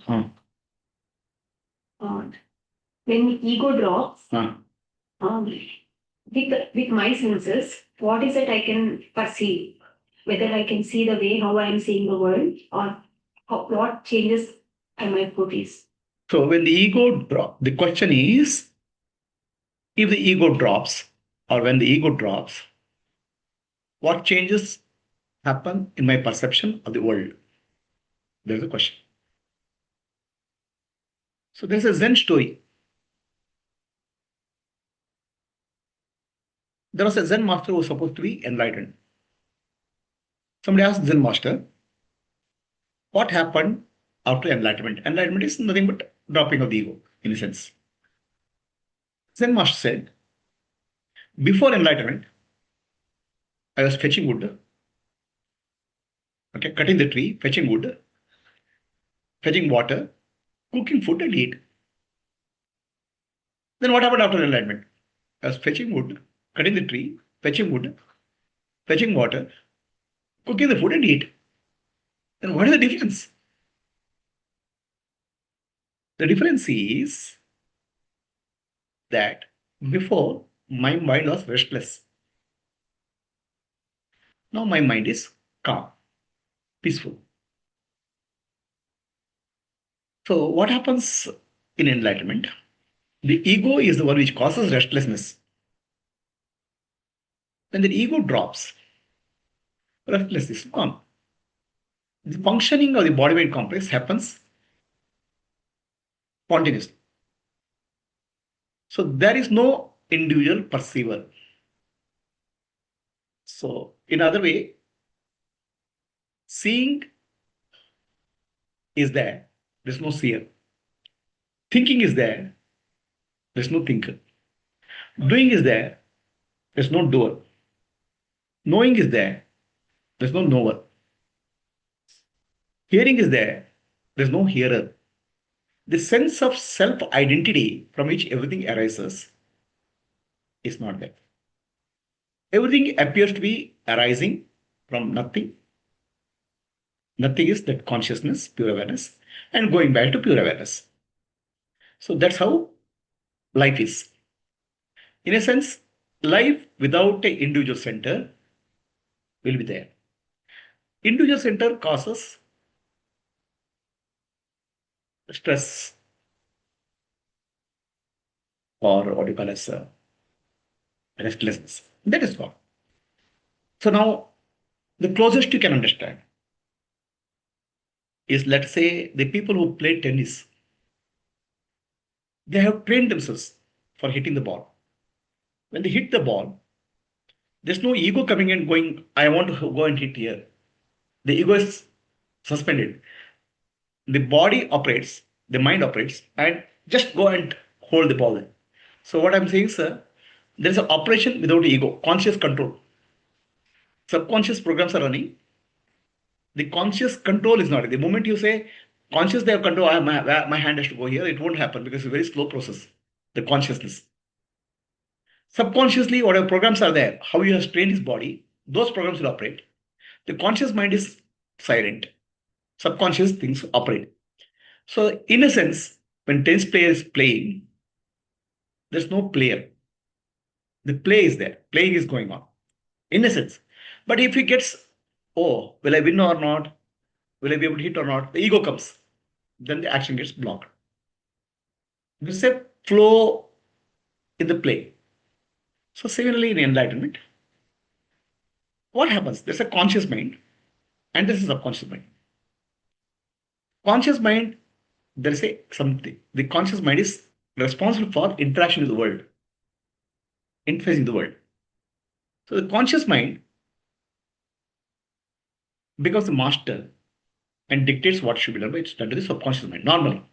Huh. uh, when ego drops, um, with my senses, what is it I can perceive? Whether I can see the way how I am seeing the world, or what changes I might notice. So when the ego drops, the question is, if the ego drops, or when the ego drops, what changes happen in my perception of the world? There's a question. So there's a Zen story. There was a Zen master who was supposed to be enlightened. Somebody asked Zen master, what happened after enlightenment? Enlightenment is nothing but dropping of the ego, in a sense. Zen master said, before enlightenment, I was fetching wood, okay, cutting the tree, fetching wood, fetching water, cooking food and eat. Then what happened after enlightenment? I was fetching wood, cutting the tree, fetching wood, fetching water, cooking the food and eat. Then what is the difference? The difference is that before my mind was restless. Now my mind is calm, peaceful. So what happens in enlightenment? The ego is the one which causes restlessness. When the ego drops, restlessness is gone. The functioning of the body-mind complex happens spontaneously. So there is no individual perceiver. So in other way, seeing is there. There's no seer. Thinking is there. There's no thinker. Doing is there. There's no doer. Knowing is there. There's no knower. Hearing is there. There's no hearer. The sense of self-identity from which everything arises is not there. Everything appears to be arising from nothing. Nothing is that consciousness, pure awareness, and going back to pure awareness. So that's how life is. In a sense, life without an individual center will be there. Individual center causes stress, or what you call as restlessness. That is gone. So now, the closest you can understand is, let's say, the people who play tennis. They have trained themselves for hitting the ball. When they hit the ball, there's no ego coming and going, I want to go and hit here. The ego is suspended. The body operates, the mind operates, and just go and hold the ball. So what I'm saying, sir, there is an operation without ego, conscious control. Subconscious programs are running. The conscious control is not. The moment you say conscious, they have control, my hand has to go here, it won't happen because it's a very slow process. The consciousness. Subconsciously, whatever programs are there, how you have trained his body, those programs will operate. The conscious mind is silent. Subconscious things operate. So, in a sense, when tennis player is playing, there's no player. The play is there. Playing is going on. In a sense. But if he gets, oh, will I win or not? Will I be able to hit or not? The ego comes. Then the action gets blocked. There's a flow in the play. So, similarly, in enlightenment, what happens? There's a conscious mind and there's a subconscious mind. Conscious mind, there is a something. The conscious mind is responsible for interaction with the world, interfacing the world. So the conscious mind becomes the master and dictates what should be done by it's done to the subconscious mind normally.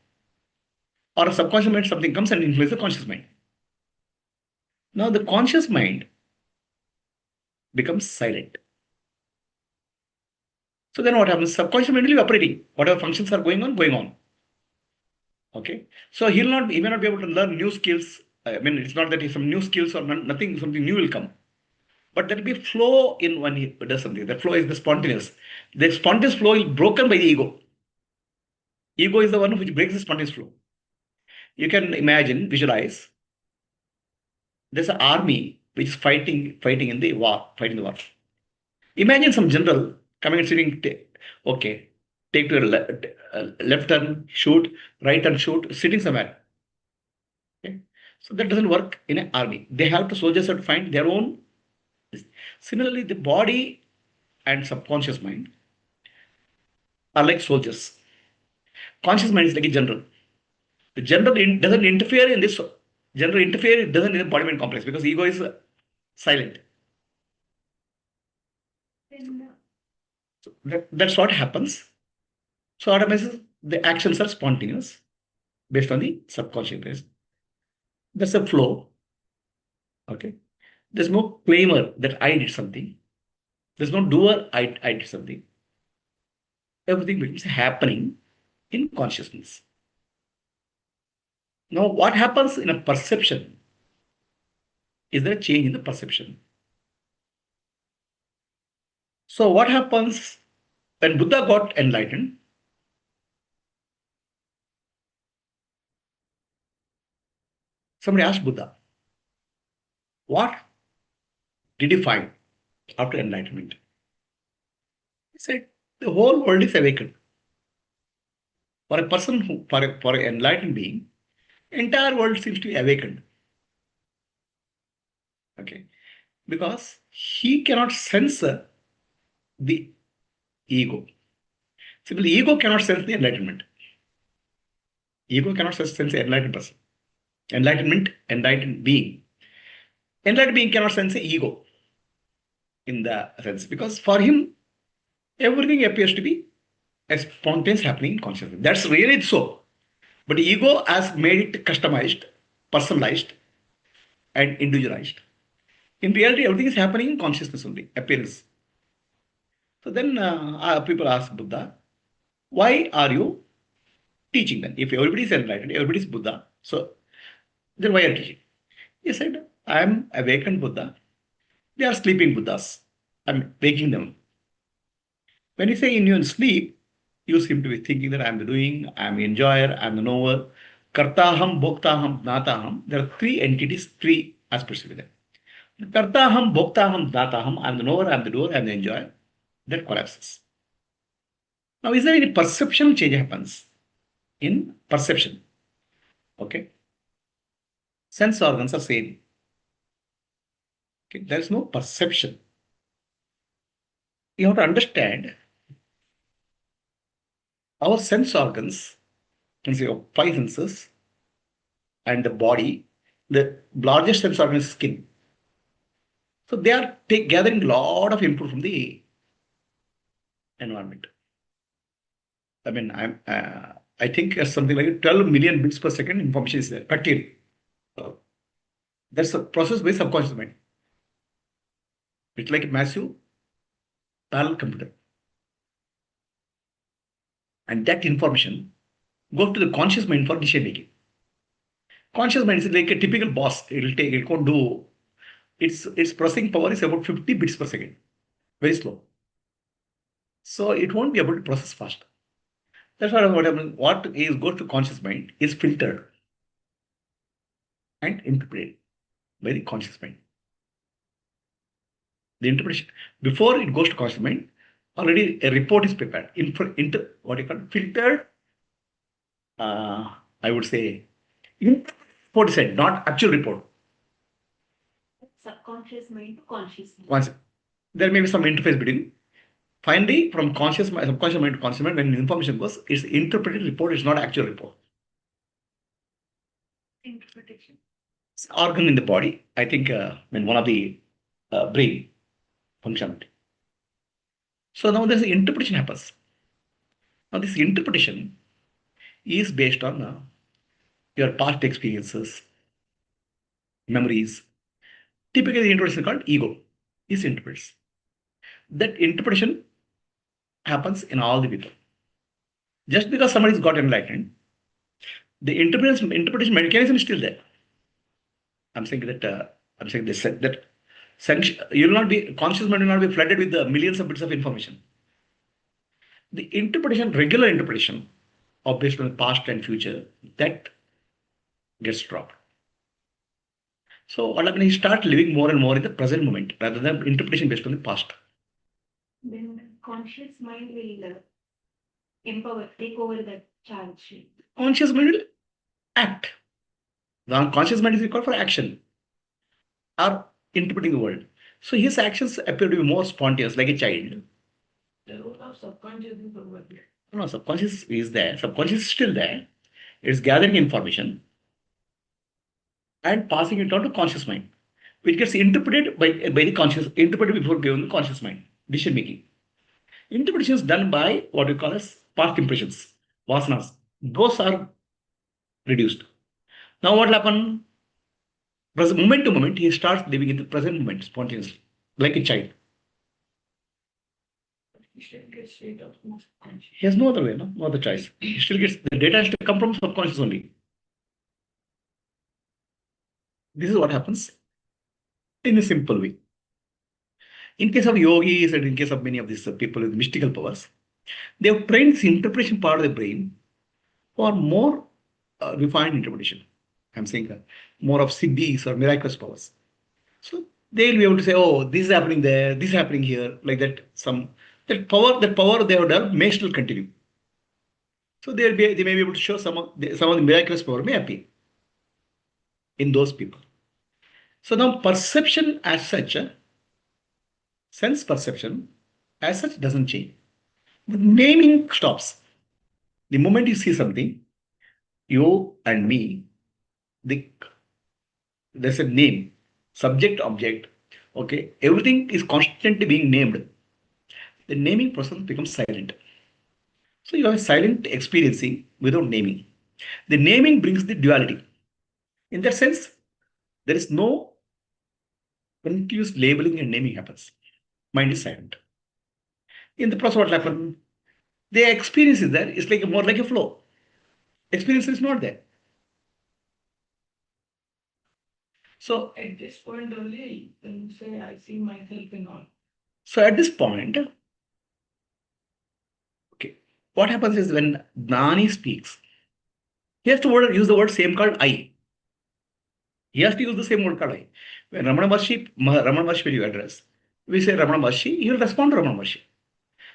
Or a subconscious mind, something comes and influences the conscious mind. Now the conscious mind becomes silent. So then what happens? Subconscious mind will be operating. Whatever functions are going on, going on. Okay. So he may not be able to learn new skills. I mean, it's not that some new skills or nothing, something new will come. But there will be flow in when he does something. The flow is the spontaneous. The spontaneous flow is broken by the ego. Ego is the one which breaks the spontaneous flow. You can imagine, visualize, there's an army which is fighting in the war, fighting the war. Imagine some general coming and sitting, okay, take to your left turn, shoot, right turn, shoot, sitting somewhere. Okay? So that doesn't work in an army. They have to, soldiers have to find their own. Similarly, the body and subconscious mind are like soldiers. Conscious mind is like a general. The general doesn't interfere in this. General interfere, it doesn't in the body mind complex because ego is silent. So that's what happens. So automatically the actions are spontaneous based on the subconscious. That's a flow. Okay. There's no claimer that I did something. There's no doer, I did something. Everything is happening in consciousness. Now, what happens in a perception? Is there a change in the perception? So, what happens when Buddha got enlightened? Somebody asked Buddha, what did he find after enlightenment? He said, the whole world is awakened. For a person who, for an enlightened being, entire world seems to be awakened. Okay, because he cannot censor the ego. Simply, ego cannot sense the enlightenment. Ego cannot sense the enlightened person. Enlightened being. Enlightened being cannot sense the ego in the sense because for him everything appears to be a spontaneous happening in consciousness. That's really so. But ego has made it customized, personalized, and individualized. In reality, everything is happening in consciousness only, appearance. So then people ask Buddha, why are you teaching then? If everybody is enlightened, everybody is Buddha, so then why are you teaching? He said, I am awakened Buddha. They are sleeping Buddhas. I'm waking them. When you say in your sleep, you seem to be thinking that I'm the doing, I'm the enjoyer, I'm the knower. Kartaham, Bhoktaham, Dnataham. There are three entities, three aspects with them. Kartaham, Bhoktaham, Dnataham. I'm the knower, I'm the doer, I'm the enjoyer. That collapses. Now, is there any perception change happens? In perception. Okay. Sense organs are same. Okay. There is no perception. You have to understand our sense organs, can say five senses, and the body, the largest sense organ is skin. So they are gathering a lot of input from the environment. I mean, I think something like 12 million bits per second information is there. Bacteria. So that's a process by subconscious mind. It's like a massive parallel computer. And that information goes to the conscious mind for decision making. Conscious mind is like a typical boss. It can't do. Its processing power is about 50 bits per second. Very slow. So it won't be able to process fast. That's what happens. What is goes to conscious mind is filtered and interpreted by the conscious mind. The interpretation before it goes to conscious mind, already a report is prepared. What you call filtered. I would say report is said, not actual report. Subconscious mind to conscious mind. Once there may be some interface between. Finally, from subconscious mind to conscious mind, when information goes, it's interpreted report. It's not actual report. Interpretation. It's organ in the body. I think one of the brain functionality. So now there's the interpretation happens. Now this interpretation is based on your past experiences, memories. Typically, the interpretation is called ego. Is interprets. That interpretation happens in all the people. Just because somebody's got enlightened, the interpretation mechanism is still there. I'm saying that you will not be conscious mind will not be flooded with the millions of bits of information. The interpretation, regular interpretation, or based on the past and future, that gets dropped. So what happens? You start living more and more in the present moment rather than interpretation based on the past. Then conscious mind will take over the charge. Conscious mind will act. The conscious mind is required for action or interpreting the world. So his actions appear to be more spontaneous, like a child. The role of subconscious is over. No, subconscious is there. Subconscious is still there. It's gathering information and passing it on to conscious mind, which gets interpreted by the conscious, interpreted before given the conscious mind, decision making. Interpretation is done by what we call as past impressions, vasanas. Those are reduced. Now what will happen? Moment to moment, he starts living in the present moment spontaneously, like a child. He still gets straight up. He has no other way, no other choice. He still gets the data has to come from subconscious only. This is what happens in a simple way. In case of yogis and in case of many of these people with mystical powers, they have trained this interpretation part of the brain for more refined interpretation. I'm saying more of siddhis or miraculous powers. So they'll be able to say, oh, this is happening there, this is happening here, like that. That power they have done may still continue. So they may be able to show some of the miraculous power may appear in those people. So now perception as such, sense perception as such doesn't change. The naming stops. The moment you see something, you and me, there's a name, subject, object. Okay, everything is constantly being named. The naming process becomes silent. So you have silent experiencing without naming. The naming brings the duality. In that sense, there is no continuous labeling and naming happens. Mind is silent. In the process, what happens? The experience is there. It's like more like a flow. Experience is not there. So at this point only, when you say I see myself in all. So at this point, okay, what happens is when Gnani speaks, he has to use the word same called I. He has to use the same word called I. When Ramana Maharshi will you address, we say Ramana Maharshi, he will respond to Ramana Maharshi.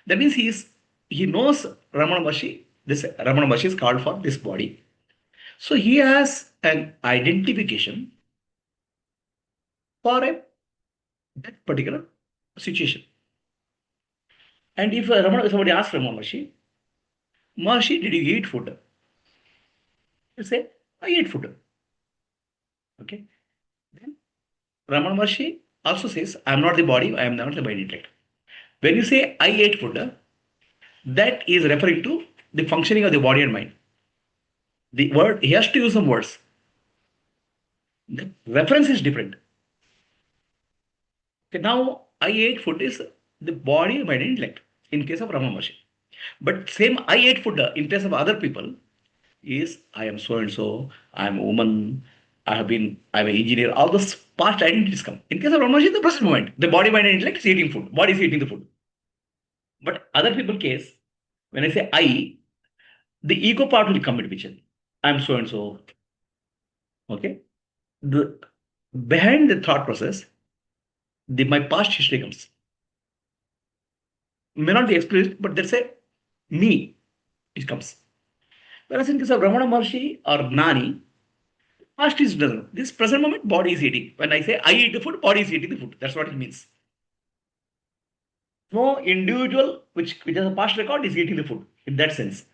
That means he knows Ramana Maharshi, this Ramana Maharshi is called for this body. So he has an identification for that particular situation. And if somebody asks Ramana Maharshi, Maharshi, did you eat food? You say, I ate food. Okay. Then Ramana Maharshi also says, I am not the body, I am not the mind intellect. When you say I ate food, that is referring to the functioning of the body and mind. The word, he has to use some words. The reference is different. Okay, now I ate food is the body, mind, and intellect in case of Ramana Maharshi. But same I ate food in case of other people is I am so and so, I am a woman, I'm an engineer, all those past identities come. In case of Ramana Maharshi, the present moment, the body, mind, and intellect is eating food, body is eating the food. But other people case, when I say I, the ego part will come into picture. I am so and so. Okay. The behind the thought process, my past history comes. May not be explicit, but there's a me, it comes. Whereas in case of Ramana Maharshi or Nani, past is doesn't. This present moment, body is eating. When I say I eat the food, body is eating the food. That's what it means. No individual which has a past record is eating the food in that sense.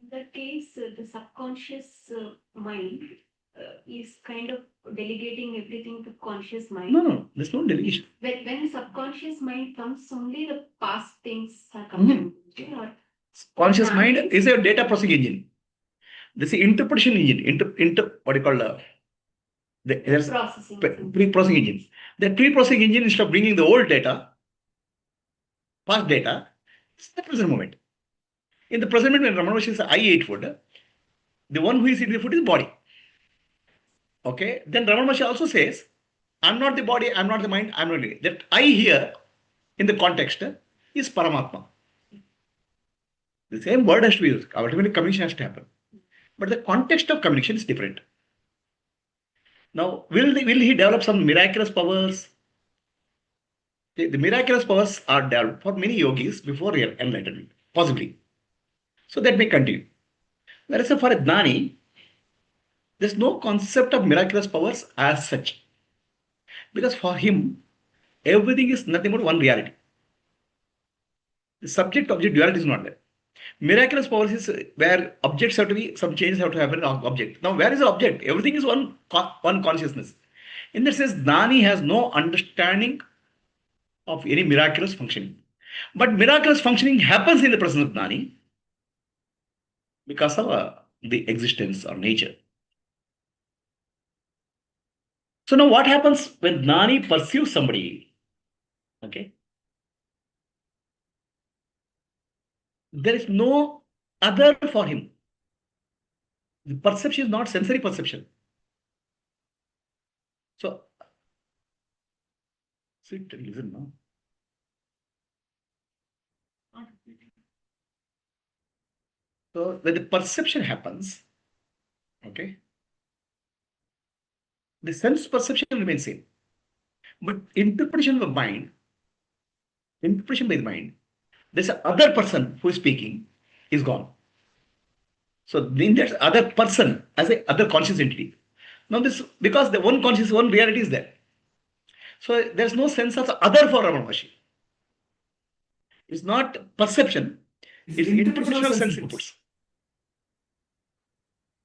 In that case, the subconscious mind is kind of delegating everything to conscious mind. No, there's no delegation. When subconscious mind comes, only the past things are coming. Or conscious mind is a data processing engine. This is interpretation engine. What do you call pre-processing engine. That pre-processing engine, instead of bringing the old data, past data, it's the present moment. In the present moment, when Ramana Maharshi says, I ate food, the one who is eating the food is body. Okay? Then Ramana Maharshi also says, I'm not the body, I'm not the mind, I'm not the... That I here, in the context, is Paramatma. The same word has to be used. Ultimately, communication has to happen. But the context of communication is different. Now, will he develop some miraculous powers? The miraculous powers are developed for many yogis before real enlightenment, possibly. So that may continue. Whereas for a Gnani, there's no concept of miraculous powers as such. Because for him, everything is nothing but one reality. The subject object duality is not there. Miraculous powers is where objects have to be, some changes have to happen in object. Now, where is the object? Everything is one consciousness. In that sense, Gnani has no understanding of any miraculous functioning. But miraculous functioning happens in the presence of Gnani because of the existence or nature. So now what happens when Gnani pursues somebody? Okay. There is no other for him. The perception is not sensory perception. So, sit and listen now. So when the perception happens, okay, the sense perception remains same. But interpretation of the mind, interpretation by the mind, there's a other person who is speaking is gone. So then there's other person as a other conscious entity. Now this, because the one conscious, one reality is there. So there's no sense of other for Ramana Maharshi. It's not perception, it's interpretational sense inputs.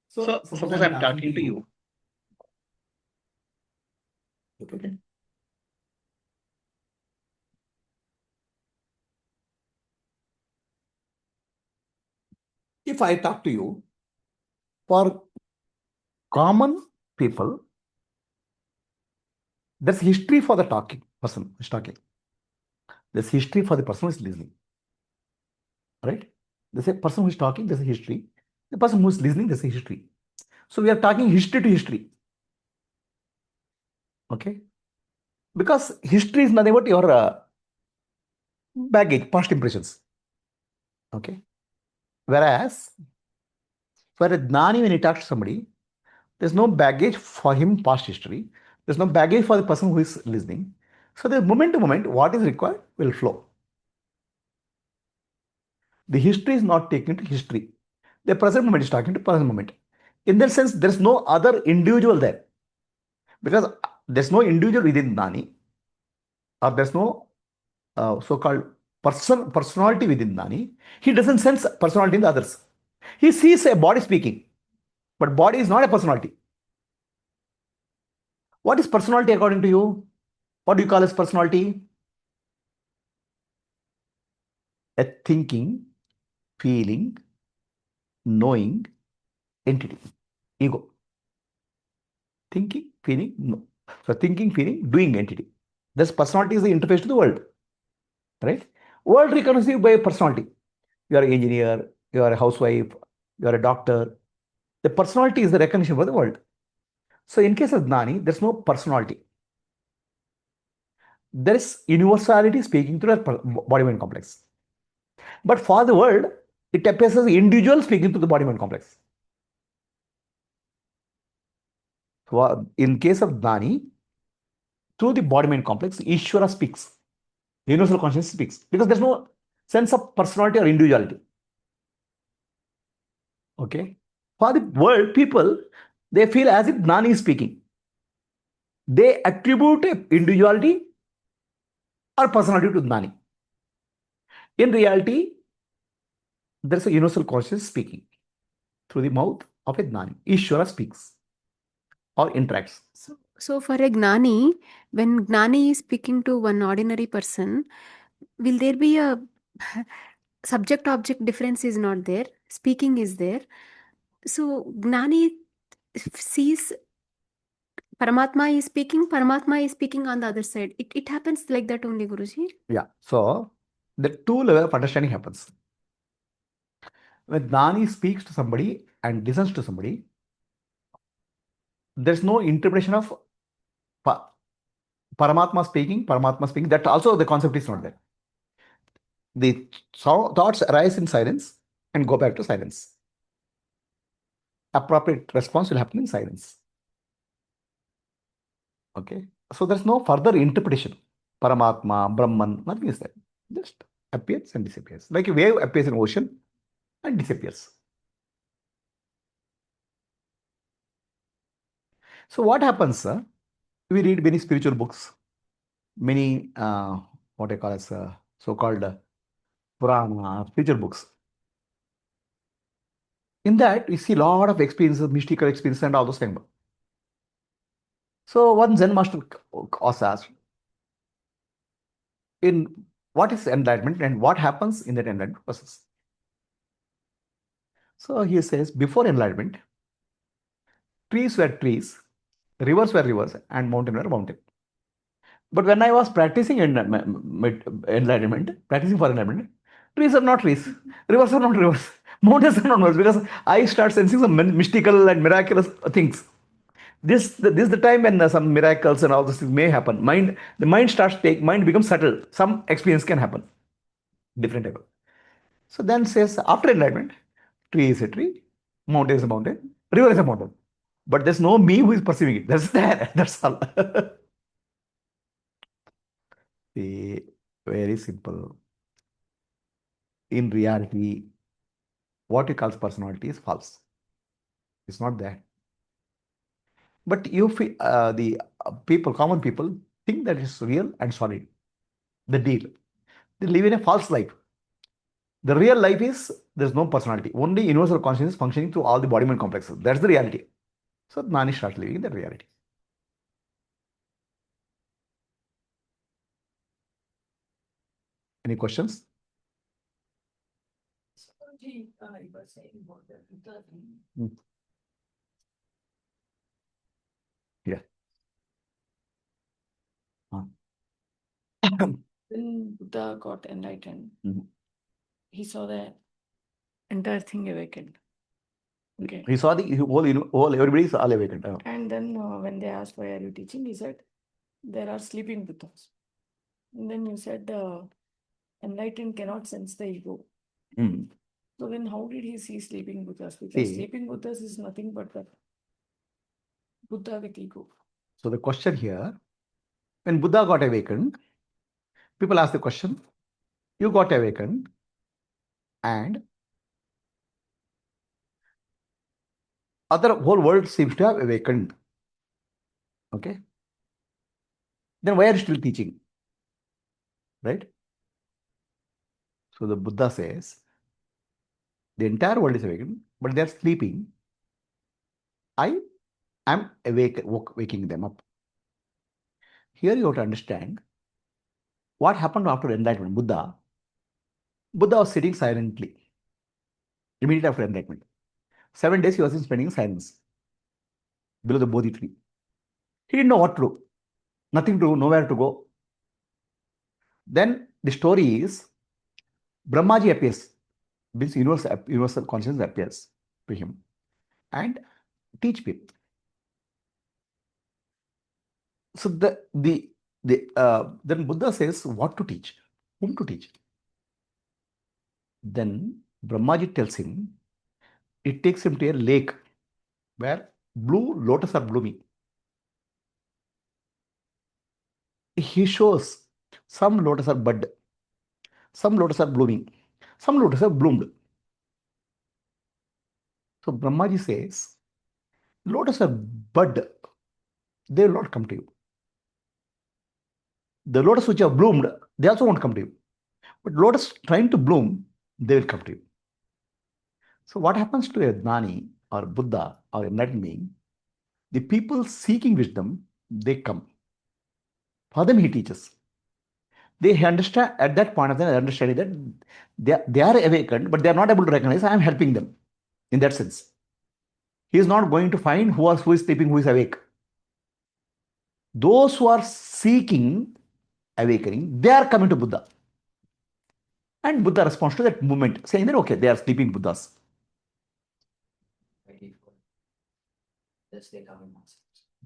So suppose I'm talking to you. Okay. If I talk to you, for common people, there's history for the talking person who's talking. There's history for the person who is listening. Right? There's a person who is talking, there's a history. The person who is listening, there's a history. So we are talking history to history. Okay? Because history is nothing but your baggage, past impressions. Okay? Whereas, for a Gnani, when he talks to somebody, there's no baggage for him, past history. There's no baggage for the person who is listening. So the moment to moment, what is required will flow. The history is not taken to history. The present moment is talking to present moment. In that sense, there's no other individual there. Because there's no individual within Gnani, or there's no so-called personality within Gnani. He doesn't sense personality in the others. He sees a body speaking, but body is not a personality. What is personality according to you? What do you call as personality? A thinking, feeling, knowing entity, ego. Thinking, feeling, no. So thinking, feeling, doing entity. This personality is the interface to the world. Right? World recognizes you by a personality. You are an engineer, you are a housewife, you are a doctor. The personality is the recognition by the world. So in case of Gnani, there's no personality. There is universality speaking to the body-mind complex. But for the world, it appears as the individual speaking to the body-mind complex. So in case of Gnani, through the body-mind complex, Ishvara speaks. Universal consciousness speaks. Because there's no sense of personality or individuality. Okay? For the world, people, they feel as if Gnani is speaking. They attribute individuality or personality to Gnani. In reality, there's a universal consciousness speaking through the mouth of a Gnani. Ishvara speaks or interacts. So for a Gnani, when Gnani is speaking to one ordinary person, will there be a subject-object difference is not there, speaking is there. So Gnani sees Paramatma is speaking on the other side. It happens like that only, Guruji? Yeah. So the two level of understanding happens. When Gnani speaks to somebody and listens to somebody, there's no interpretation of Paramatma speaking. That also the concept is not there. The thoughts arise in silence. and go back to silence. Appropriate response will happen in silence. Okay. So there's no further interpretation. Paramatma, Brahman, nothing is there. Just appears and disappears. Like a wave appears in ocean and disappears. So what happens, sir? We read many spiritual books, many what I call as so-called Purana, spiritual books. In that, we see a lot of experiences, mystical experiences, and all those things. So one Zen master was asked, in what is enlightenment and what happens in that enlightenment process? So he says, before enlightenment, trees were trees, rivers were rivers, and mountain were mountain. But when I was practicing enlightenment, practicing for enlightenment, trees are not trees, rivers are not rivers, mountains are not mountains, because I start sensing some mystical and miraculous things. This is the time when some miracles and all these things may happen. Mind becomes subtle. Some experience can happen, different type. So then says after enlightenment, tree is a tree, mountain is a mountain, river is a mountain. But there's no me who is perceiving it. That's there. That's all. See, very simple. In reality, what you call personality is false. It's not there. But you feel the people, common people, think that it's real and solid. The deal. They live in a false life. The real life is there's no personality. Only universal consciousness functioning through all the body mind complexes. That's the reality. So Nani starts living in that reality. Any questions? Yeah. When Buddha got enlightened, Mhm. he saw the entire thing awakened. Okay. He saw the whole everybody is all awakened. And then when they asked, why are you teaching? He said, there are sleeping Buddhas. And then you said, enlightened cannot sense the ego. Mm. So then how did he see sleeping Buddhas? Because sleeping Buddhas is nothing but the Buddha with ego. So the question here, when Buddha got awakened, people ask the question, you got awakened and other whole world seems to have awakened. Okay. Then why are you still teaching? Right? So the Buddha says, the entire world is awakened, but they are sleeping. I am waking them up. Here you have to understand what happened after enlightenment. Buddha was sitting silently immediately after enlightenment. 7 days he was spending in silence below the Bodhi tree. He didn't know what to do, nothing to do, nowhere to go. Then the story is Brahmaji appears, means universal consciousness appears to him and teach people. So then Buddha says what to teach, whom to teach. Then Brahmaji tells him, it takes him to a lake where blue lotus are blooming. He shows some lotus are bud, some lotus are blooming, some lotus have bloomed. So Brahmaji says, lotus are bud, they will not come to you. The lotus which have bloomed, they also won't come to you. But lotus trying to bloom, they will come to you. So what happens to a Gnani or Buddha or enlightened being? The people seeking wisdom, they come. For them, he teaches. They understand at that point of time, understanding that they are awakened, but they are not able to recognize I am helping them in that sense. He is not going to find who is sleeping, who is awake. Those who are seeking awakening, they are coming to Buddha. And Buddha responds to that movement, saying that, okay, they are sleeping Buddhas.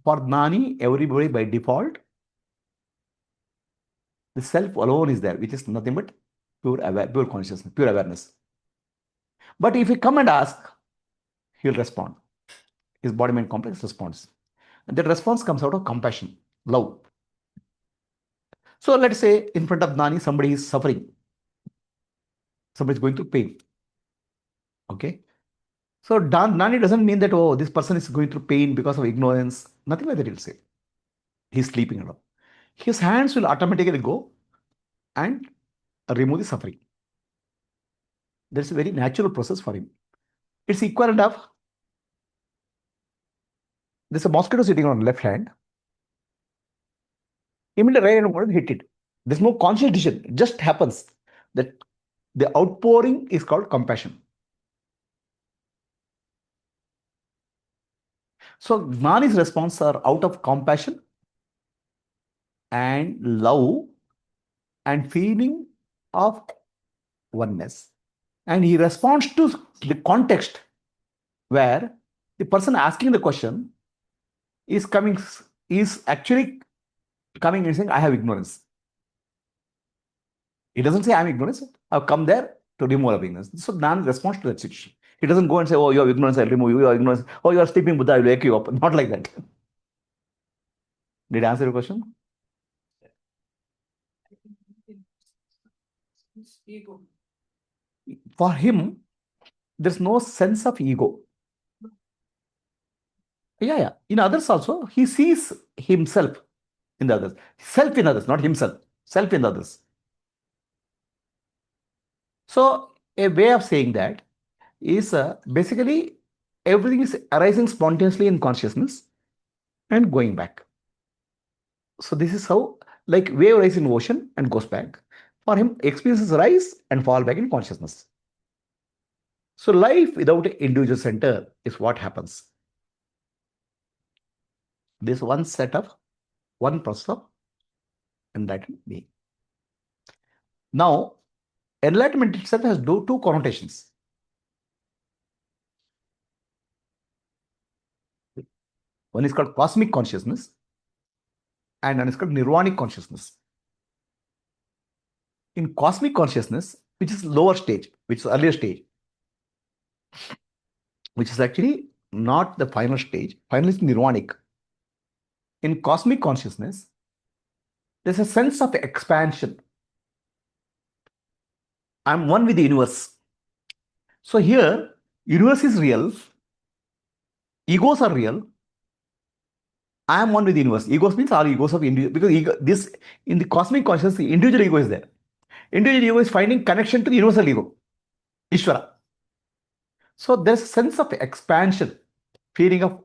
For Gnani, everybody by default, the self alone is there, which is nothing but pure consciousness, pure awareness. But if you come and ask, he'll respond. His body-mind complex responds. And that response comes out of compassion, love. So let's say in front of Nani, somebody is suffering. Somebody is going through pain. Okay. So Nani doesn't mean that, oh, this person is going through pain because of ignorance. Nothing like that he'll say. He's sleeping alone. His hands will automatically go and remove the suffering. That's a very natural process for him. It's equivalent of, there's a mosquito sitting on left hand. Immediately right hand want to hit it. There's no conscious decision. It just happens that the outpouring is called compassion. So Gnani's response are out of compassion and love and feeling of oneness. And he responds to the context where the person asking the question is actually coming and saying, I have ignorance. He doesn't say, I'm ignorant. I've come there to remove ignorance. So Gnani responds to that situation. He doesn't go and say, oh, you have ignorance, I'll remove you. You are ignorance. Oh, you are sleeping Buddha, I will wake you up. Not like that. Did I answer your question? Ego. For him, there's no sense of ego. Yeah. In others also, he sees himself in the others. Self in others, not himself. Self in others. So a way of saying that is basically everything is arising spontaneously in consciousness and going back. So this is how, like wave rises in ocean and goes back. For him, experiences rise and fall back in consciousness. So life without an individual center is what happens. This one set of one process of enlightenment being. Now, enlightenment itself has two connotations. One is called cosmic consciousness and one is called nirvanic consciousness. In cosmic consciousness, which is lower stage, which is earlier stage, which is actually not the final stage, final is nirvanic. In cosmic consciousness, there's a sense of expansion. I'm one with the universe. So here, universe is real, egos are real. I am one with the universe. Egos means all egos of individual, because this in the cosmic consciousness, the individual ego is there. Individual ego is finding connection to the universal ego, Ishvara. So there's a sense of expansion, feeling of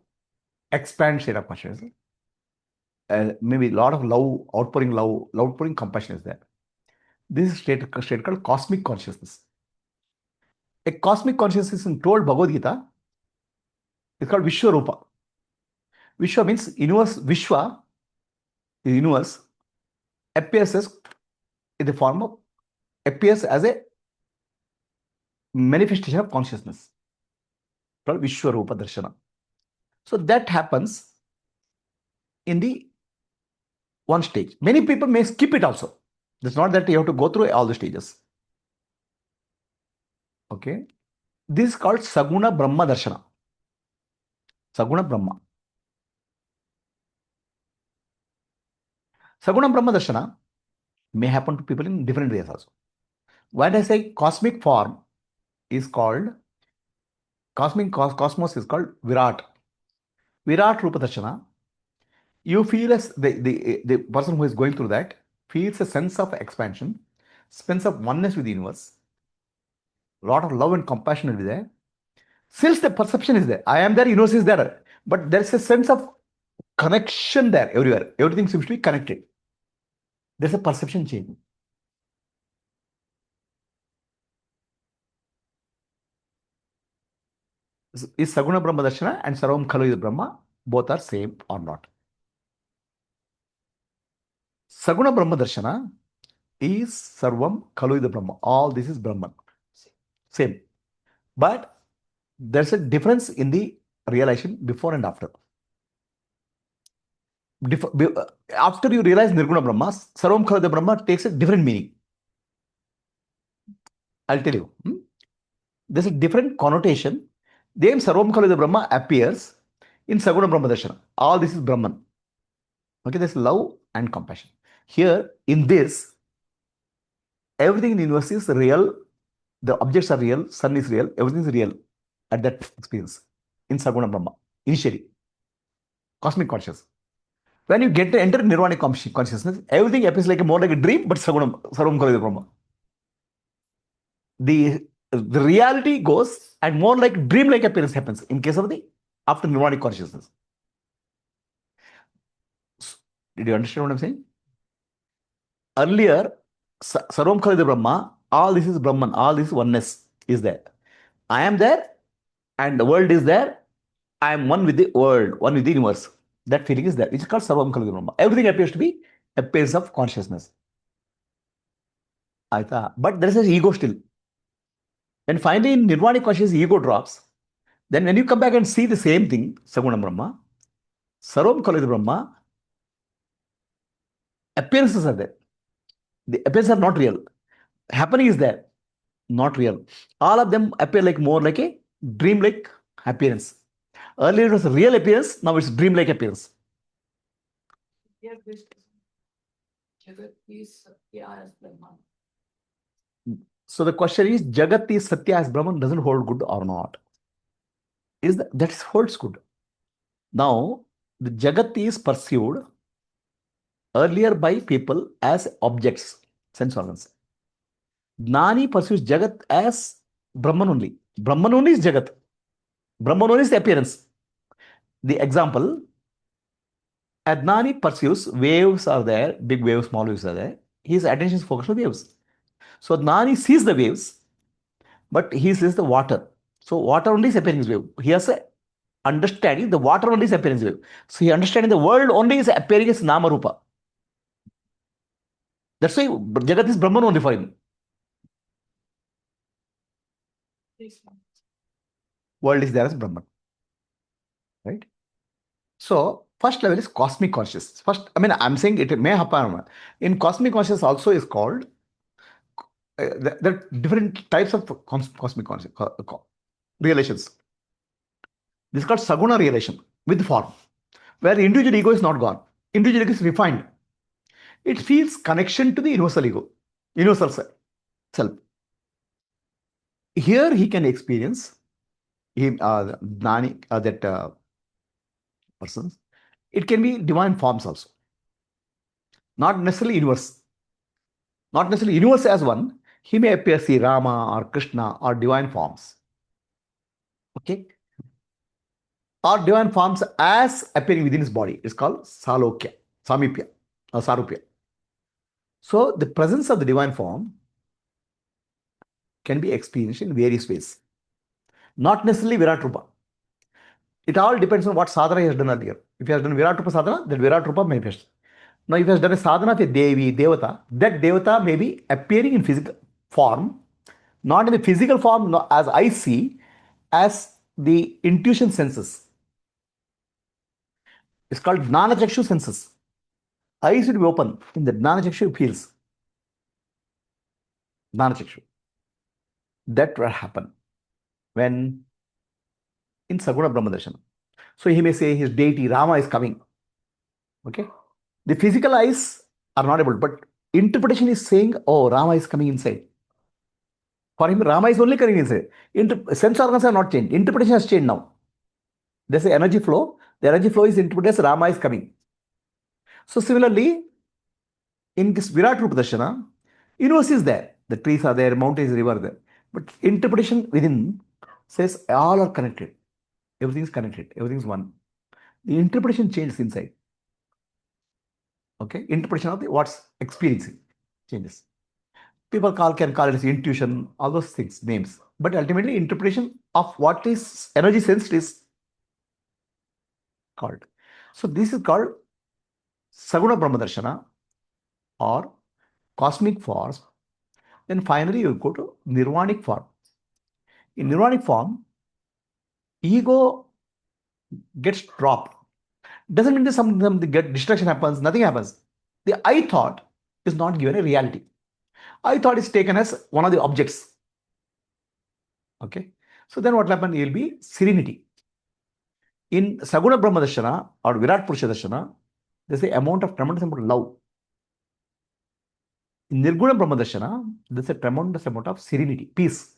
expansion of consciousness. Maybe a lot of love, outpouring compassion is there. This is state called cosmic consciousness. A cosmic consciousness in told Bhagavad Gita is called Vishwarupa. Vishwa means universe. Vishwa, the universe, appears as in the form of, appears as a manifestation of consciousness called Vishwarupa Darshana. So that happens in the one stage. Many people may skip it also. It's not that you have to go through all the stages. Okay. This is called Saguna Brahma Darshana. Saguna Brahma. Saguna Brahma Darshana may happen to people in different ways also. When I say cosmic form is called, cosmos is called Virat. Virat Rupa Darshana, you feel as the person who is going through that feels a sense of expansion, sense of oneness with the universe. A lot of love and compassion will be there. Since the perception is there, I am there, universe is there, but there's a sense of connection there everywhere. Everything seems to be connected. There's a perception change. Is Saguna Brahma Darshana and Sarvam Khalu Brahma both are same or not? Saguna Brahma Darshana is Sarvam Khalu Brahma. All this is Brahman. Same. But there's a difference in the realization before and after. After you realize Nirguna Brahma, Sarvam Khalu Brahma takes a different meaning. I'll tell you. There's a different connotation. The name Sarvam Khalida Brahma appears in Saguna Brahma Darshana. All this is Brahman. Okay, there's love and compassion. Here, in this, everything in the universe is real. The objects are real. Sun is real. Everything is real at that experience in Saguna Brahma. Initially, cosmic consciousness. When you get to enter Nirvanic consciousness, everything appears like more like a dream, but Sarvam Khalida Brahma. The reality goes and more like dream-like appearance happens in case of the after Nirvanic consciousness. Did you understand what I'm saying? Earlier, Sarvam Khalida Brahma, all this is Brahman, all this oneness is there. I am there and the world is there. I am one with the world, one with the universe. That feeling is there. It's called Sarvam Khalida Brahma. Everything appears to be a appearance of consciousness. But there is an ego still. And finally, in Nirvanic consciousness, ego drops. Then when you come back and see the same thing, Saguna Brahma, Sarvam Khalida Brahma, appearances are there. The appearances are not real. Happening is there, not real. All of them appear like more like a dream-like appearance. Earlier it was a real appearance, now it's dream-like appearance. Here this Jagat is Satya as Brahman. So the question is, Jagat is Satya as Brahman doesn't hold good or not? That holds good. Now, the Jagat is perceived earlier by people as objects, sense organs. Gnani perceives Jagat as Brahman only. Brahman only is Jagat. Brahman only is the appearance. The example, Adnani perceives waves are there, big waves, small waves are there. His attention is focused on waves. So Adnani sees the waves, but he sees the water. So water only is appearing as wave. He has a understanding the water only is appearing as wave. So he understanding the world only is appearing as Nama Rupa. That's why Jagat is Brahman only for him. World is there as Brahman. Right? So, first level is cosmic consciousness. I'm saying it may happen. In cosmic consciousness also is called, there are different types of cosmic relations. This is called Saguna relation with form, where the individual ego is not gone. Individual ego is refined. It feels connection to the universal ego, universal self. Here he can experience that persons. It can be divine forms also. Not necessarily universe. Not necessarily universe as one. He may appear, see Rama or Krishna or divine forms. Okay? Or divine forms as appearing within his body. It's called Salokya, Samipya, or Sarupya. So the presence of the divine form can be experienced in various ways. Not necessarily Virat Rupa. It all depends on what sadhana he has done earlier. If he has done Virat Rupa sadhana, then Virat Rupa manifests. Now, if he has done a sadhana of a Devi, Devata, that Devata may be appearing in physical form, not in the physical form as I see, as the intuition senses. It's called Gnana Chakshu senses. Eyes will be open. In the Gnana Chakshu feels. Gnana Chakshu. That will happen when in Saguna Brahma Darshana. So he may say his deity Rama is coming. Okay? The physical eyes are not able, but interpretation is saying, oh, Rama is coming inside. For him, Rama is only coming inside. Sense organs are not changed. Interpretation has changed now. There's an energy flow. The energy flow is interpreted as Rama is coming. So similarly, in this Virat Rupa Darshana, universe is there. The trees are there, mountains, river there. But interpretation within says all are connected. Everything is connected. Everything is one. The interpretation changes inside. Okay? Interpretation of what's experiencing changes. People can call it as intuition, all those things, names. But ultimately, interpretation of what is energy sensed is called. So this is called Saguna Brahma Darshana or cosmic forms. Then finally, you go to Nirvanic form. In Nirvanic form, ego gets dropped. Doesn't mean that some distraction happens, nothing happens. The I thought is not given a reality. I thought is taken as one of the objects. Okay. So then what will happen? It will be serenity. In Saguna Brahma Darshana or Virat Purusha Darshana, there's a tremendous amount of love. In Nirguna Brahma Darshana, there's a tremendous amount of serenity, peace.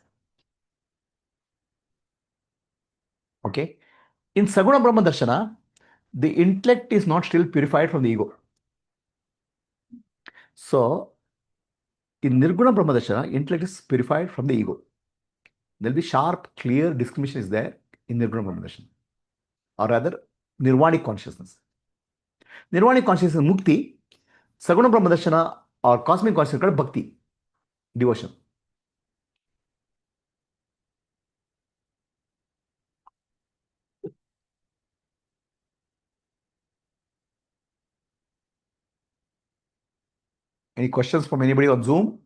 Okay. In Saguna Brahma Darshana, the intellect is not still purified from the ego. So, in Nirguna Brahma Darshana, intellect is purified from the ego. There will be sharp, clear discrimination is there in Nirguna Brahma Darshana, or rather, Nirvanic consciousness. Nirvanic consciousness is Mukti. Saguna Brahma Darshana or cosmic consciousness is called Bhakti, devotion. Any questions from anybody on Zoom?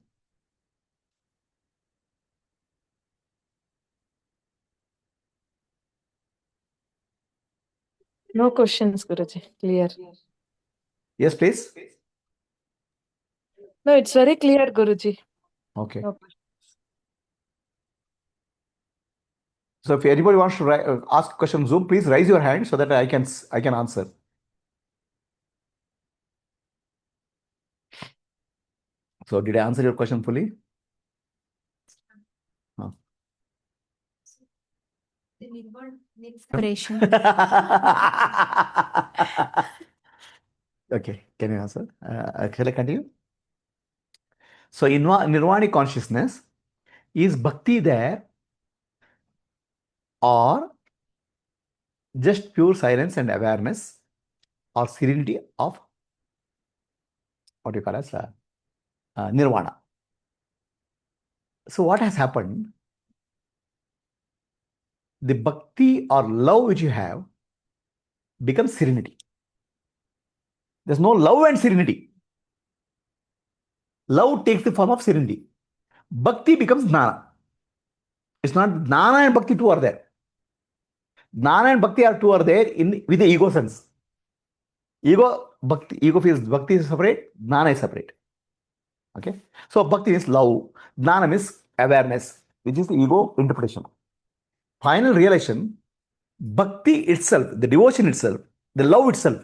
No questions, Guruji. Clear. Yes, please. No, it's very clear, Guruji. Okay. No. So if anybody wants to ask a question on Zoom, please raise your hand so that I can answer. So did I answer your question fully? Separation. Okay, can you answer? Shall I continue? So in Nirvanic consciousness, is bhakti there or just pure silence and awareness or serenity of what you call as nirvana? So what has happened? The bhakti or love which you have becomes serenity. There's no love and serenity. Love takes the form of serenity. Bhakti becomes jnana. It's not jnana and bhakti two are there. Jnana and bhakti are two are there with the ego sense. Ego feels bhakti is separate, jnana is separate. Okay. So bhakti is love, jnana is awareness, which is the ego interpretation. Final realization, bhakti itself, the devotion itself, the love itself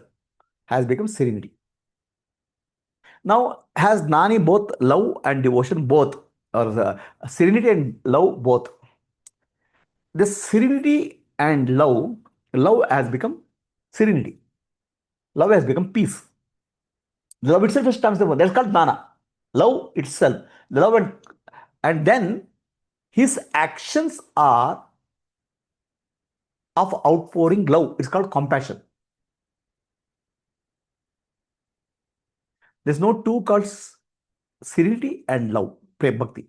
has become serenity. Now, has Gnani both love and devotion both, or serenity and love both? This serenity and love has become serenity. Love has become peace. The love itself is transformed. That's called Gnana. Love itself. The love and then his actions are of outpouring love. It's called compassion. There's no two called serenity and love, prem bhakti.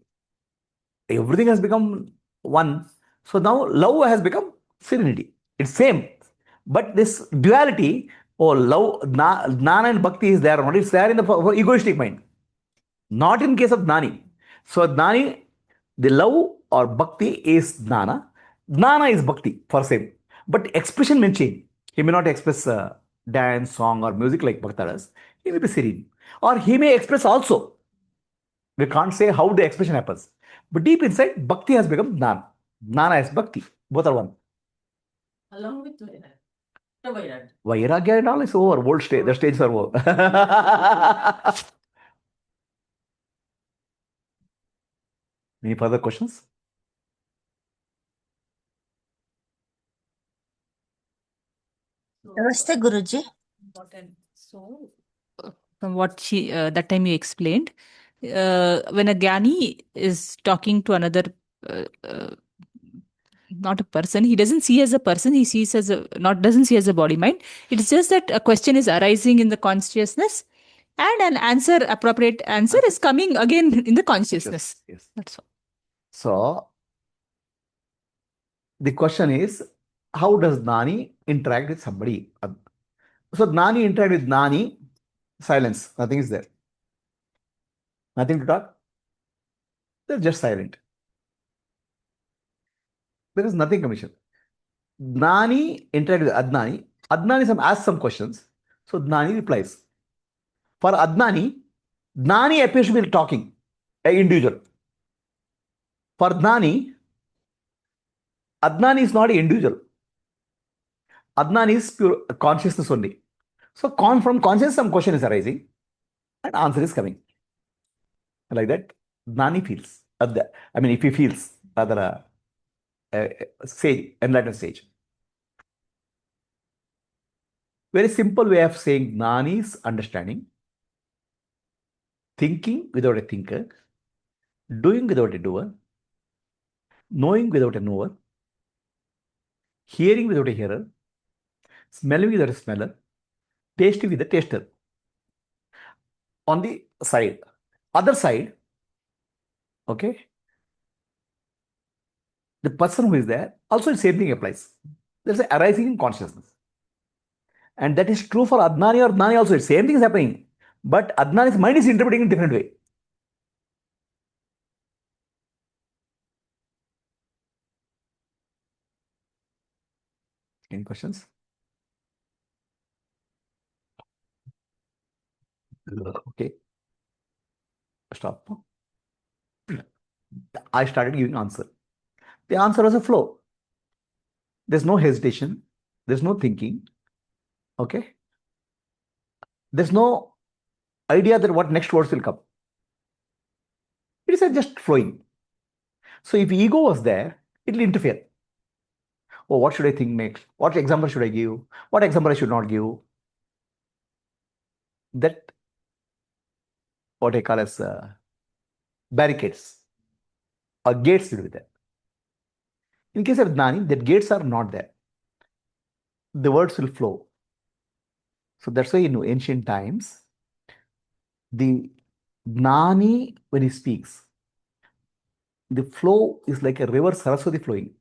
Everything has become one. So now love has become serenity. It's same. But this duality or love, jnana and bhakti is there or not. It's there in the egoistic mind. Not in case of jnani. So jnani, the love or bhakti is jnana. Jnana is bhakti for same. But expression may change. He may not express dance, song or music like Bhakta does. He may be serene. Or he may express also. We can't say how the expression happens. But deep inside, bhakti has become jnana. Jnana is bhakti. Both are one. Along with Vairagya. Vairagya and all is over. Old stage. The stages are over. Any further questions? Namaste, Guruji. So, from what that time you explained, when a Gyani is talking to another, not a person, he doesn't see as a person, he sees as doesn't see as a body mind. It's just that a question is arising in the consciousness and an appropriate answer is coming again in the consciousness. Yes. That's all. So, the question is, how does Gnani interact with somebody? So, Gnani interact with Gnani, silence, nothing is there. Nothing to talk. They're just silent. There is nothing commission. Gnani interact with Adnani. Adnani asks some questions. So, Gnani replies. For Adnani, Gnani appears to be talking, an individual. For Gnani, Adnan is not an individual. Adnan is pure consciousness only. So from consciousness, some question is arising and answer is coming. Like that, Gnani feels. If he feels, rather sage, enlightened sage. Very simple way of saying Gnani is understanding, thinking without a thinker, doing without a doer, knowing without a knower, hearing without a hearer, smelling without a smeller, tasting with a taster. On the other side, okay, the person who is there, also the same thing applies. There's an arising in consciousness. And that is true for Adnani or Gnani also. Same thing is happening. But Adnani's mind is interpreting in a different way. Any questions? Okay. Stop. I started giving answer. The answer was a flow. There's no hesitation. There's no thinking. Okay. There's no idea that what next words will come. It is just flowing. So if ego was there, it will interfere. Oh, what should I think next? What example should I give? What example I should not give? That what I call as barricades or gates will be there. In case of Gnani, that gates are not there. The words will flow. So that's why in ancient times, the Gnani, when he speaks, the flow is like a river Saraswati flowing.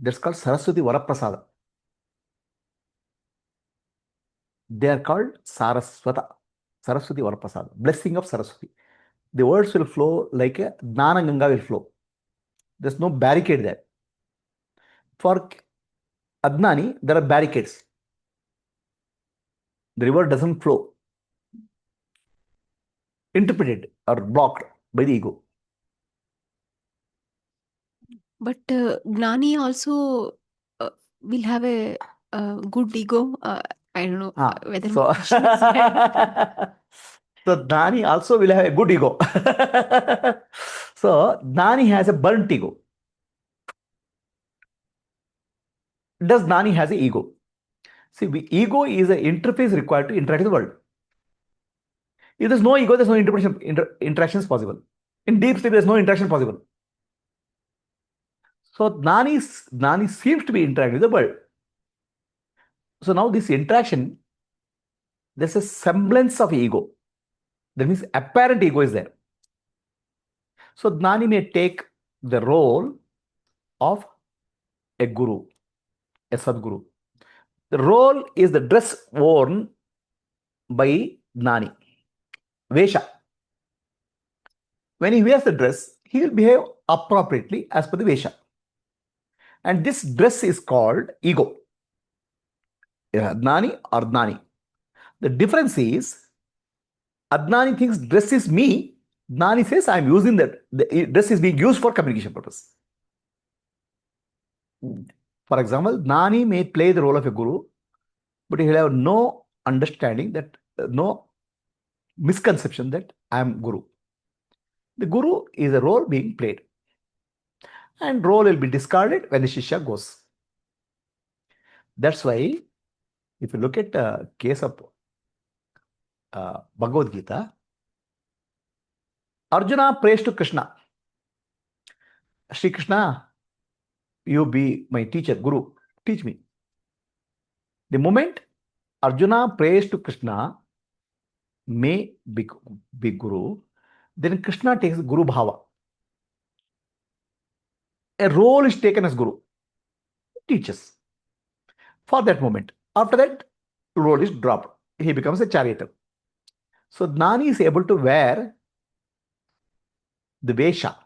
That's called Saraswati Varaprasada. They are called Saraswati Varaprasada, blessing of Saraswati. The words will flow like a Gnana Ganga will flow. There's no barricade there. For Adnani, there are barricades. The river doesn't flow. Interpreted or blocked by the ego. But Gnani also will have a good ego. I don't know whether So, my question is right. so Gnani also will have a good ego. So Gnani has a burnt ego. Does Gnani has an ego? See, ego is an interface required to interact with the world. If there's no ego, there's no interaction is possible. In deep sleep, there's no interaction possible. So Gnani seems to be interacting with the world. So now this interaction, there's a semblance of ego. That means apparent ego is there. So Gnani may take the role of a guru, a Sadguru. The role is the dress worn by Gnani, Vesha. When he wears the dress, he will behave appropriately as per the Vesha. And this dress is called ego. Adnani or Gnani. The difference is, Adnani thinks dress is me. Gnani says, I am using that. The dress is being used for communication purpose. For example, Gnani may play the role of a guru, but he will have no understanding that, no misconception that I am guru. The guru is a role being played. And role will be discarded when the Shishya goes. That's why, if you look at the case of Bhagavad Gita, Arjuna prays to Krishna. Shri Krishna, you be my teacher, guru, teach me. The moment Arjuna prays to Krishna, may be guru, then Krishna takes guru bhava. A role is taken as guru, teaches for that moment. After that, role is dropped. He becomes a charioteer. So Gnani is able to wear the Vesha,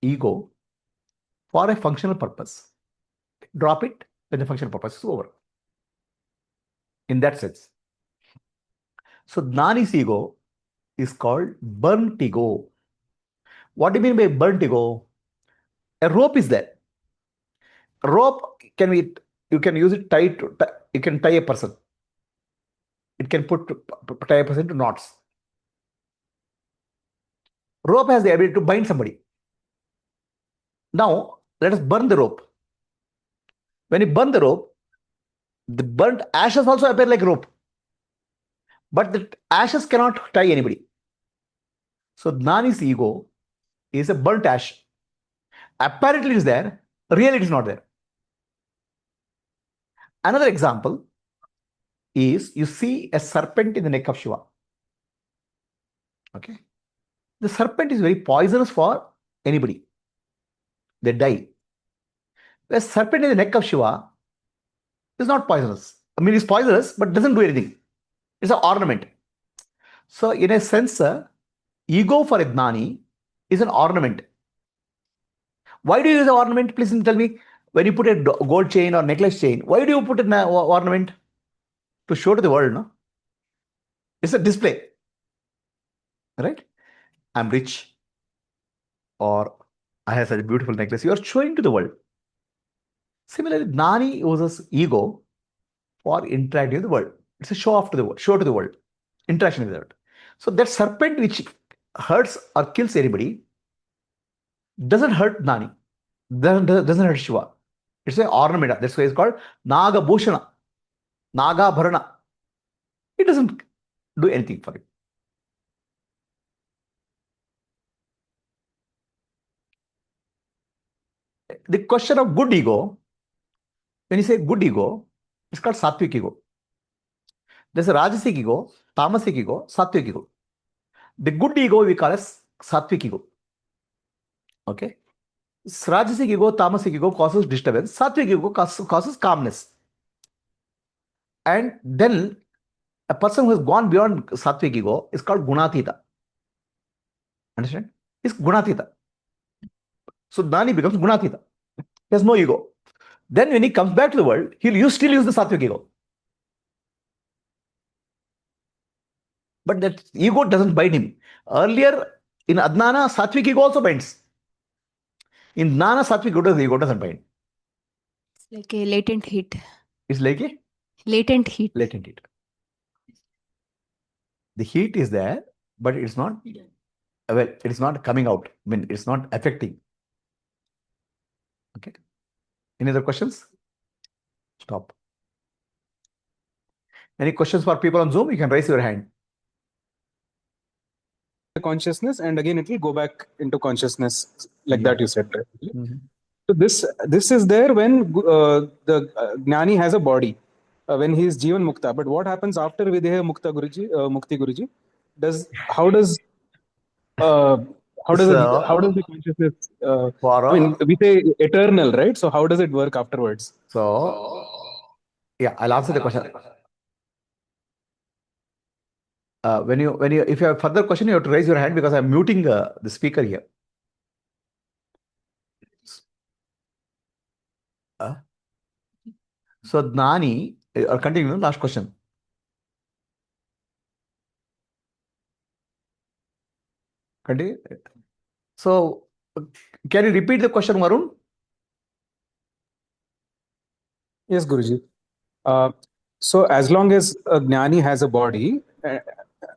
ego, for a functional purpose. Drop it when the functional purpose is over. In that sense. So Gnani's ego is called burnt ego. What do you mean by burnt ego? A rope is there. rope can be, you can use it you can tie a person. It can tie a person to knots. Rope has the ability to bind somebody. Now, let us burn the rope. When you burn the rope, the burnt ashes also appear like rope. But the ashes cannot tie anybody. So Gnani's ego is a burnt ash. Apparently it is there, really it is not there. Another example is you see a serpent in the neck of Shiva. Okay. The serpent is very poisonous for anybody. They die. A serpent in the neck of Shiva is not poisonous. I mean, it's poisonous, but doesn't do anything. It's an ornament. So, in a sense, ego for a Gnani is an ornament. Why do you use an ornament? Please tell me. When you put a gold chain or necklace chain, why do you put an ornament? To show to the world, no? It's a display. Right? I'm rich. Or I have such a beautiful necklace. You are showing to the world. Similarly, Gnani uses ego for interacting with the world. It's a show off to the world, show to the world, interaction with the world. So that serpent which hurts or kills anybody doesn't hurt Gnani, doesn't hurt Shiva. It's an ornament. That's why it's called Naga Bhushana, Naga Bharana. It doesn't do anything for it. The question of good ego, when you say good ego, it's called Sattvic ego. There's a Rajasic ego, Tamasic ego, Sattvic ego. The good ego we call as Sattvic ego. Okay? Rajasic ego, Tamasic ego causes disturbance. Sattvic ego causes calmness. And then a person who has gone beyond Sattvic ego is called Gunatita. Understand? It's Gunatita. So Gnani becomes Gunatita. He has no ego. Then when he comes back to the world, he'll still use the Sattvic ego. But that ego doesn't bind him. Earlier, in Adnana, Sattvic ego also binds. In Gnana, Sattvic ego doesn't bind. It's like a latent heat. It's like a Latent heat. latent heat. The heat is there, but it's not, well, it's not coming out. I mean, it's not affecting. Okay. Any other questions? Stop. Any questions for people on Zoom? You can raise your hand. The consciousness, and again it will go back into consciousness, like Yeah. that you said, right? Mhm. So this is there when the Gnani has a body, when he is Jivan Mukta. But what happens after Videha Mukta Guruji, Mukti Guruji? How does So, the consciousness? for I mean, we say eternal, right? So how does it work afterwards? so yeah, I'll answer the question. If you have further question, you have to raise your hand because I'm muting the speaker here. So Gnani, continue, last question. Continue. So can you repeat the question, Varun? Yes, Guruji. So as long as a Gnani has a body,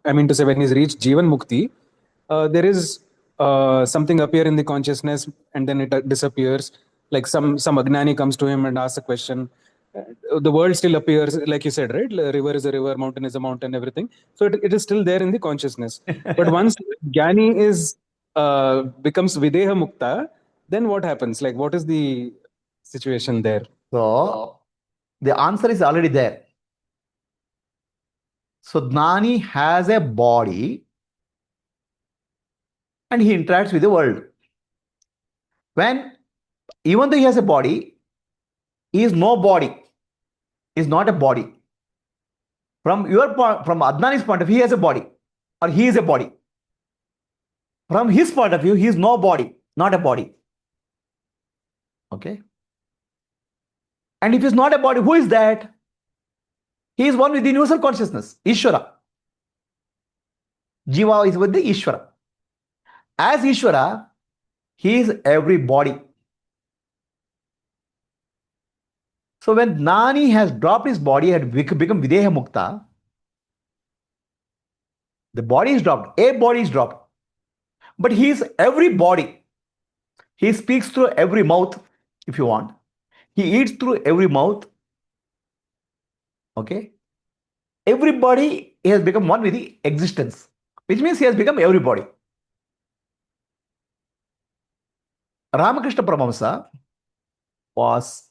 I mean to say when he's reached Jivan Mukti, there is something appear in the consciousness and then it disappears. Like some Agnani comes to him and asks a question. The world still appears, like you said, right? River is a river, mountain is a mountain, everything. So it is still there in the consciousness. But once Jnani becomes Videha Mukta, then what happens? Like, what is the situation there? So the answer is already there. So Gnani has a body and he interacts with the world. Even though he has a body, he is no body. He is not a body. From Adnani's point of view, he has a body, or he is a body. From his point of view, he is no body, not a body. Okay. And if he is not a body, who is that? He is one with the universal consciousness, Ishvara. Jiva is with the Ishvara. As Ishvara, he is every body. So when Gnani has dropped his body and become Videha Mukta, the body is dropped, a body is dropped, but he is every body. He speaks through every mouth, if you want. He eats through every mouth. Okay? Everybody has become one with the existence, which means he has become everybody. Ramakrishna Paramahamsa was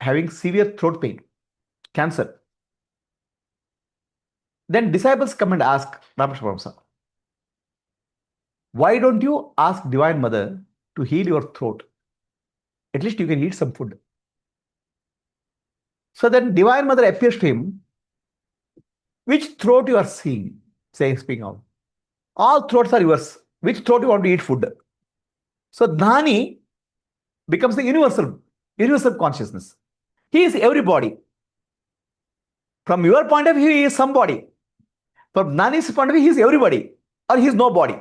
having severe throat pain, cancer. Then disciples come and ask Ramakrishna Paramahamsa, why don't you ask Divine Mother to heal your throat? At least you can eat some food. So then Divine Mother appears to him. Which throat you are seeing? Speaking out. All throats are yours. Which throat you want to eat food? So Gnani becomes the universal consciousness. He is everybody. From your point of view, he is somebody. From Gnani's point of view, he is everybody. Or he is nobody.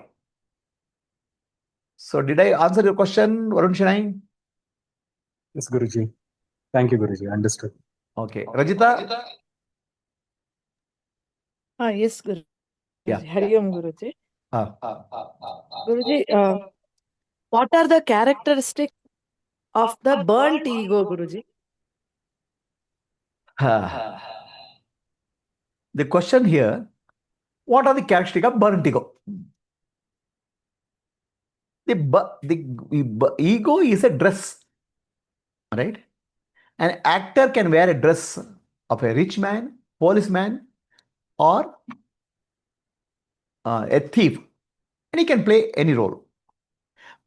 So did I answer your question, Varun Shinai? Yes, Guruji. Thank you, Guruji. Understood. Okay. Rajita? Yes, Guruji. Yeah. Hari Om, Guruji. Ah. Guruji, what are the characteristics of the burnt ego, Guruji? The question here, what are the characteristics of burnt ego? The ego is a dress, right? An actor can wear a dress of a rich man, policeman, or a thief, and he can play any role.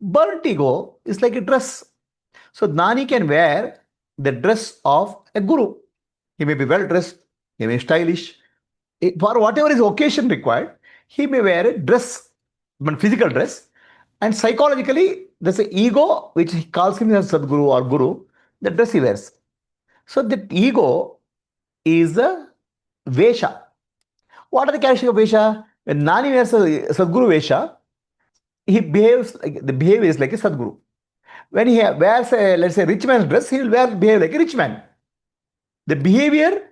Burnt ego is like a dress. So Gnani can wear the dress of a guru. He may be well dressed, he may be stylish. For whatever is occasion required, he may wear a dress, physical dress, and psychologically, there's an ego which he calls him as Sadguru or Guru, the dress he wears. So the ego is a Vesha. What are the characteristics of Vesha? When Gnani wears a Sadguru Vesha, he behaves like, the behavior is like a Sadguru. When he wears a, let's say, rich man's dress, he will behave like a rich man. The behavior,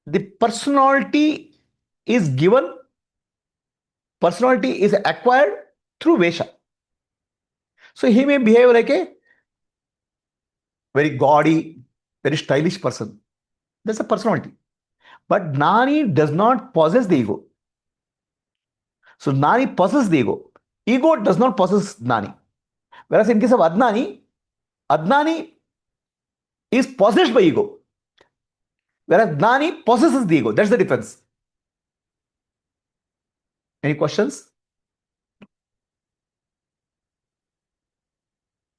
the personality is given, personality is acquired through Vesha. So he may behave like a very gaudy, very stylish person. That's a personality. But Gnani does not possess the ego. So Gnani possesses the ego. Ego does not possess Gnani. Whereas in case of Adnani, Adnani is possessed by ego. Whereas Gnani possesses the ego. That's the difference. Any questions?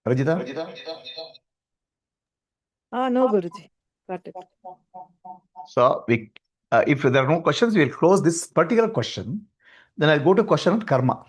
Rajita? No, Guruji. Got it. So if there are no questions, we'll close this particular question. Then I'll go to question on karma.